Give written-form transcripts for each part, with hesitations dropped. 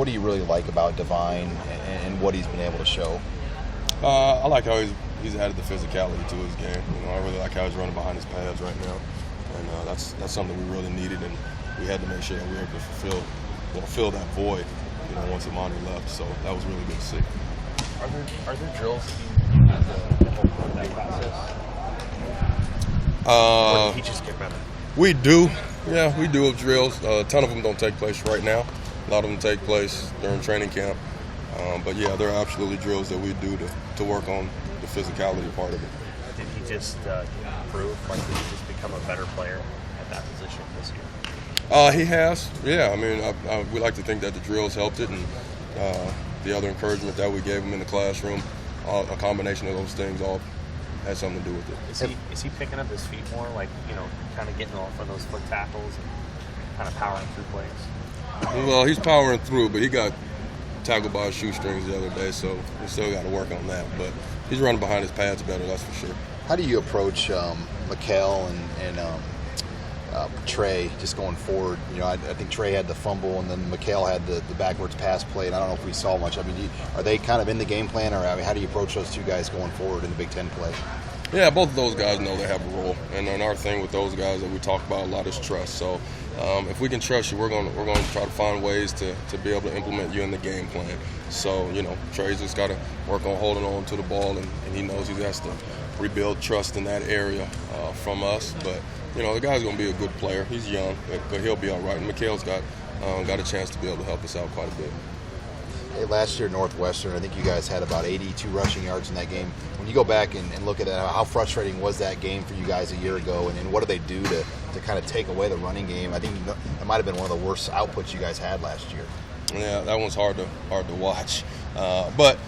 what do you really like about Divine and what he's been able to show? I like how he's added the physicality to his game. I really like how he's running behind his pads right now, and that's something we really needed, and we had to make sure that we were able to fill that void, once Imani left. So that was really good to see. Are there drills that you have to help that process? Or did he just get better? We do. Yeah, we do have drills. A ton of them don't take place right now. A lot of them take place during training camp. But yeah, there are absolutely drills that we do to work on the physicality part of it. Did he just improve? Did he just become a better player at that position this year? He has. Yeah, I mean, we like to think that the drills helped it, and the other encouragement that we gave him in the classroom, a combination of those things all had something to do with it. Is he picking up his feet more, kind of getting off of those foot tackles and kind of powering through plays? Well, he's powering through, but he got tackled by his shoestrings the other day, so we still got to work on that. But he's running behind his pads better, that's for sure. How do you approach Mikel and Trey just going forward? I think Trey had the fumble, and then Mikel had the backwards pass play, and I don't know if we saw much. I mean, are they kind of in the game plan, or how do you approach those two guys going forward in the Big Ten play? Yeah, both of those guys know they have a role, and then our thing with those guys that we talk about a lot is trust. So if we can trust you, we're going to try to find ways to be able to implement you in the game plan. So Trey's just got to work on holding on to the ball, and he knows he has to rebuild trust in that area from us. But the guy's going to be a good player. He's young, but he'll be all right. And Mikel's got a chance to be able to help us out quite a bit. Hey, last year, Northwestern, I think you guys had about 82 rushing yards in that game. When you go back and look at that, how frustrating was that game for you guys a year ago, and what do they do to kind of take away the running game? I think it might have been one of the worst outputs you guys had last year. Yeah, that one's hard to watch. But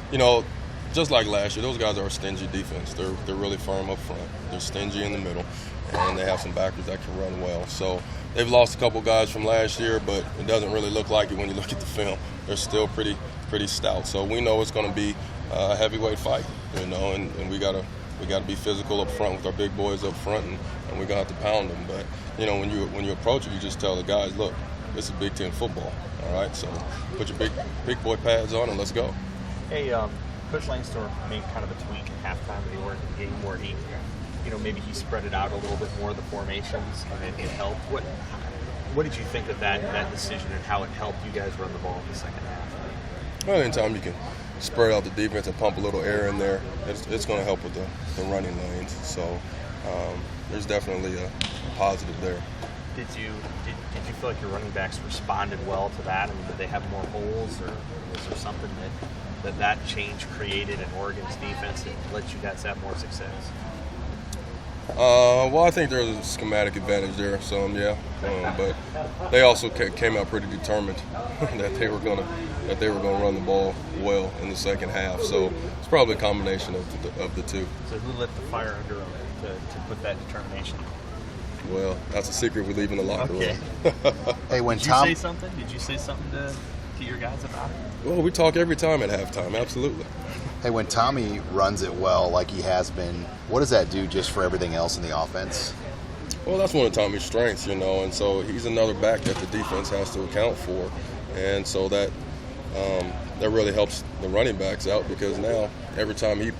just like last year, those guys are a stingy defense. They're really firm up front. They're stingy in the middle, and they have some backers that can run well. So they've lost a couple guys from last year, but it doesn't really look like it when you look at the film. They're still pretty stout. So we know it's going to be a heavyweight fight, and we gotta be physical up front with our big boys up front, and we got to pound them. But when you approach it, you just tell the guys, look, this is Big Ten football. All right, so put your big boy pads on and let's go. Hey, Coach Langsdorff made kind of a tweak at halftime of the Oregon game where he, maybe he spread it out a little bit more, the formations, and it helped. What did you think of that decision and how it helped you guys run the ball in the second half? Well, anytime you can spread out the defense and pump a little air in there, it's going to help with the running lanes. So there's definitely a positive there. Did you feel like your running backs responded well to that? I mean, did they have more holes, or was there something that change created in Oregon's defense that let you guys have more success? Well, I think there's a schematic advantage there, yeah. But they also came out pretty determined that they were going to run the ball well in the second half. So it's probably a combination of the two. So who lit the fire under them to put that determination? Well, that's a secret we leave in the locker room. Hey, Did you say something to your guys about it? Well, we talk every time at halftime, absolutely. Hey, when Tommy runs it well like he has been, what does that do just for everything else in the offense? Well, that's one of Tommy's strengths, and so he's another back that the defense has to account for, and so that really helps the running backs out, because now every time he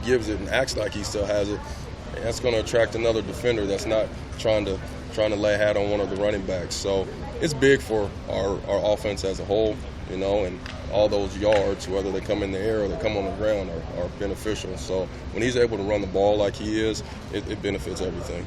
gives it and acts like he still has it, that's going to attract another defender that's not trying to lay a hat on one of the running backs. So it's big for our offense as a whole, and all those yards, whether they come in the air or they come on the ground, are beneficial. So when he's able to run the ball like he is, it benefits everything.